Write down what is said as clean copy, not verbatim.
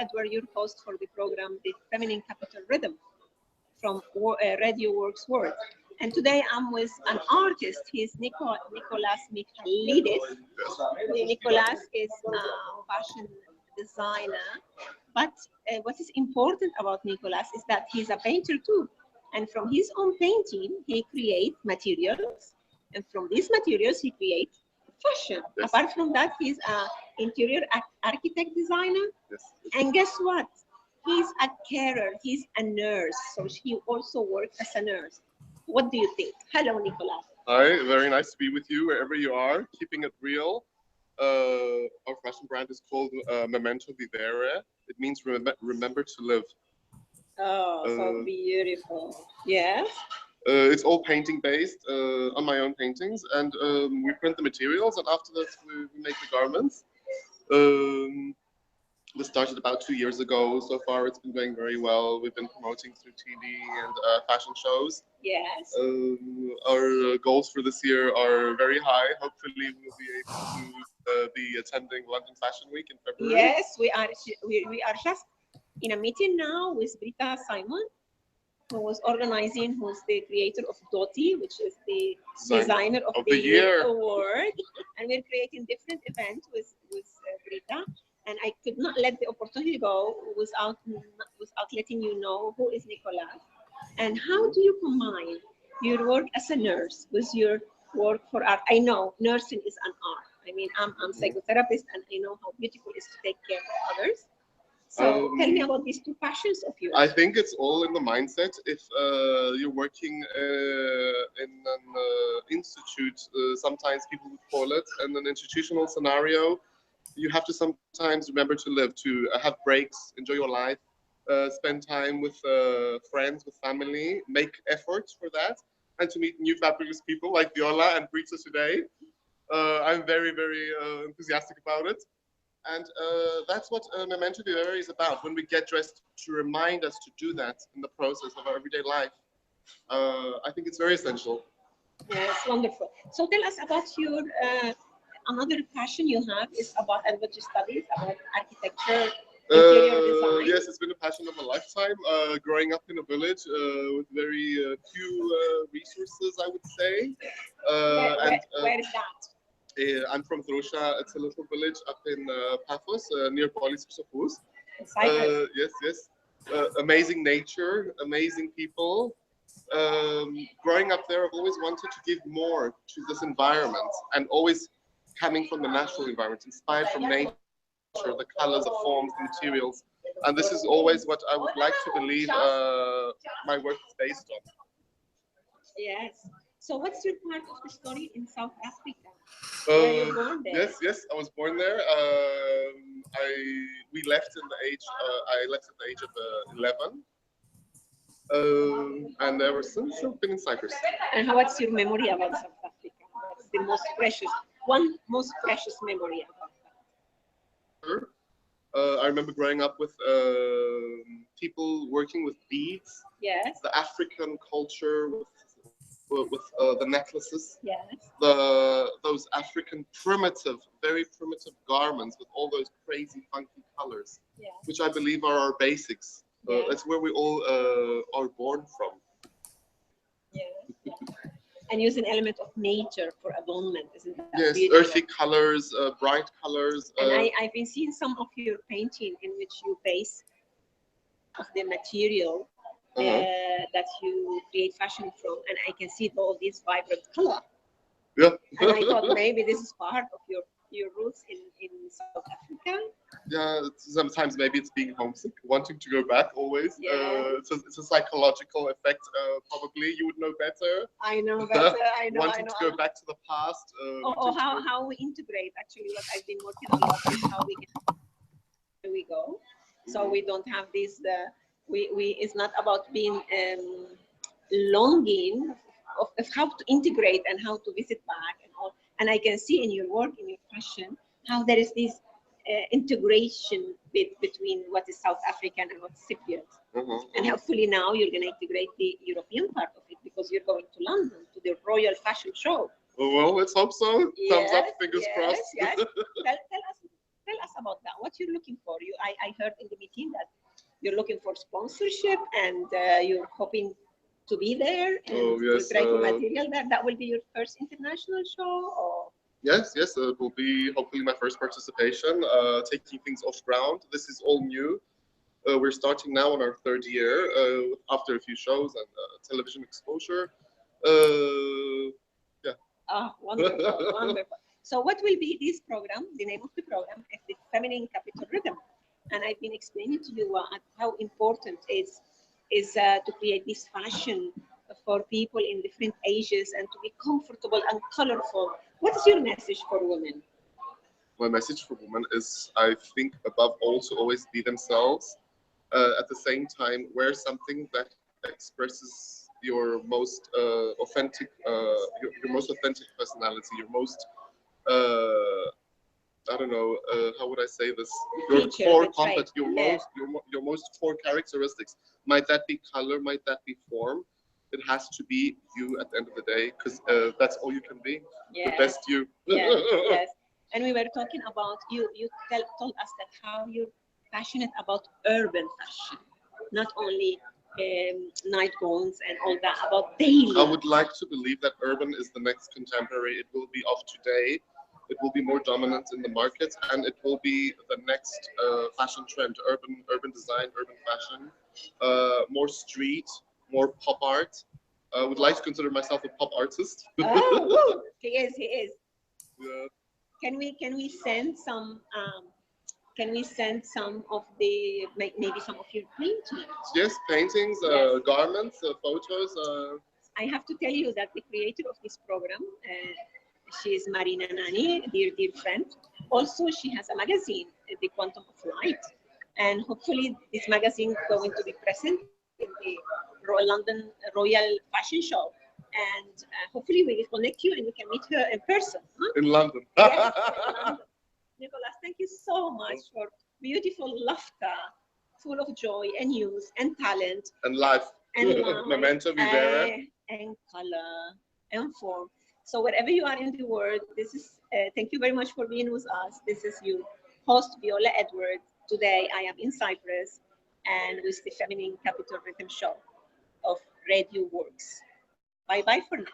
Edward, your host for the program, The Feminine Capital Rhythm from Radio Works World. And today I'm with an artist. He's Nikolas Michaelides. Nikolas is a fashion designer. But what is important about Nikolas is that he's a painter too. And from his own painting, he creates materials. And from these materials, he creates fashion. Yes. Apart from that, he's an interior architect designer. Yes. And guess what? He's a carer. He's a nurse. So he also works as a nurse. What do you think? Hello, Nicolas. Hi, very nice to be with you wherever you are. Keeping it real. Our fashion brand is called Memento Vivere. It means remember to live. Oh, so beautiful. Yes. It's all painting based on my own paintings, and we print the materials, and after that we make the garments. This started about 2 years ago. So far, it's been going very well. We've been promoting through TV and fashion shows. Yes. Our goals for this year are very high. Hopefully, we'll be able to be attending London Fashion Week in February. Yes, we are just in a meeting now with Brita Simon, who was organizing, who's the creator of Doti, which is the designer of the year award. And we're creating different events with Brita. And I could not let the opportunity go without letting you know who is Nikolas and how do you combine your work as a nurse with your work for art. I know nursing is an art. I mean, I'm a psychotherapist, and I know how beautiful it is to take care of others. So tell me about these two passions of yours. I think it's all in the mindset. If you're working in an institute, sometimes people would call it, in an institutional scenario, you have to sometimes remember to live, to have breaks, enjoy your life, spend time with friends, with family, make efforts for that, and to meet new fabulous people like Viola and Brita today. I'm very, very enthusiastic about it. And that's what Memento Vivere is about. When we get dressed, to remind us to do that in the process of our everyday life. I think it's very essential. Yes, wonderful. So tell us about your another passion you have is about advanced studies, about architecture, interior design. Yes, it's been a passion of a lifetime. Growing up in a village with very few resources, I would say. Where is that? I'm from Trosha. It's a little village up in Paphos, near Cyprus. Cyprus. Yes. Amazing nature, amazing people. Growing up there, I've always wanted to give more to this environment, and always coming from the natural environment, inspired from nature, the colors, the forms, the materials. And this is always what I would like to believe my work is based on. Yes. So what's your part of the story in South Africa? Were you born there? Yes, I was born there. We left in the age. I left at the age of 11, and ever since I've been in Cyprus. And what's your memory about South Africa? What's the most precious memory about that? Sure. I remember growing up with people working with beads. Yes. The African culture with the necklaces. Yes. Those African very primitive garments with all those crazy funky colors, yes, which I believe are our basics. Yes. That's where we all are born from. Yeah. And use an element of nature for adornment, isn't that? Yes, beautiful? earthy colors, bright colors. And I've been seeing some of your painting in which you base of the material that you create fashion from, and I can see all these vibrant color. Yeah. And I thought maybe this is part of your roots in South Africa. Yeah, sometimes maybe it's being homesick, wanting to go back always. Yeah. It's a psychological effect, probably. You would know better. I know better. I know. Wanting to go back to the past. How we integrate. Actually, what I've been working a lot is how we go. So we don't have this. It's not about being longing of how to integrate and how to visit back and all. And I can see in your work, in your fashion, how there is this integration between what is South African and what's Cypriot. And hopefully now you're going to integrate the European part of it because you're going to London to the Royal Fashion Show. Well, let's hope so. Yes, Thumbs up, fingers crossed. Yes. Tell us Tell us about that. What you're looking for? I heard in the meeting that you're looking for sponsorship and you're hoping to be there and yes, to try to material that. That will be your first international show, or? Yes, it will be hopefully my first participation, taking things off ground. This is all new. We're starting now on our third year after a few shows and television exposure. Yeah. Ah, wonderful, wonderful. So what will be this program? The name of the program is the Feminine Capital Rhythm. And I've been explaining to you how important is to create this fashion for people in different ages and to be comfortable and colorful. What is your message for women? My message for women is, I think, above all, to always be themselves. At the same time, wear something that expresses your most authentic, your most authentic personality, your most I don't know, how would I say this? Your core competence, your most core characteristics. Might that be color? Might that be form? It has to be you at the end of the day, because that's all you can be. Yes. The best you. Yes, yes. And we were talking about you. You told us that how you're passionate about urban fashion, not only nightgowns and all that, about daily. I would like to believe that urban is the next contemporary. It will be of today. It will be more dominant in the market, and it will be the next fashion trend: urban design, urban fashion, more street, more pop art. I would like to consider myself a pop artist. Oh, woo. He is. Yeah. Can we send some? Can we send some of the maybe some of your paintings? Yes, paintings, yes. Garments, photos. I have to tell you that the creator of this program, she is Marina Nani, dear friend. Also, she has a magazine, The Quantum of Light, and hopefully this magazine is going to be present in the London Royal Fashion Show. And hopefully we will connect you and we can meet her in person. Huh? In London. Yes, in London. Nikolas, thank you so much for beautiful laughter, full of joy and news and talent. And life. And life. Memento vivere. And color and form. So wherever you are in the world, this is, thank you very much for being with us. This is your host, Viola Edwards. Today I am in Cyprus and with the Feminine Capital Rhythm Show of Radio W.O.R.K.S. Bye-bye for now.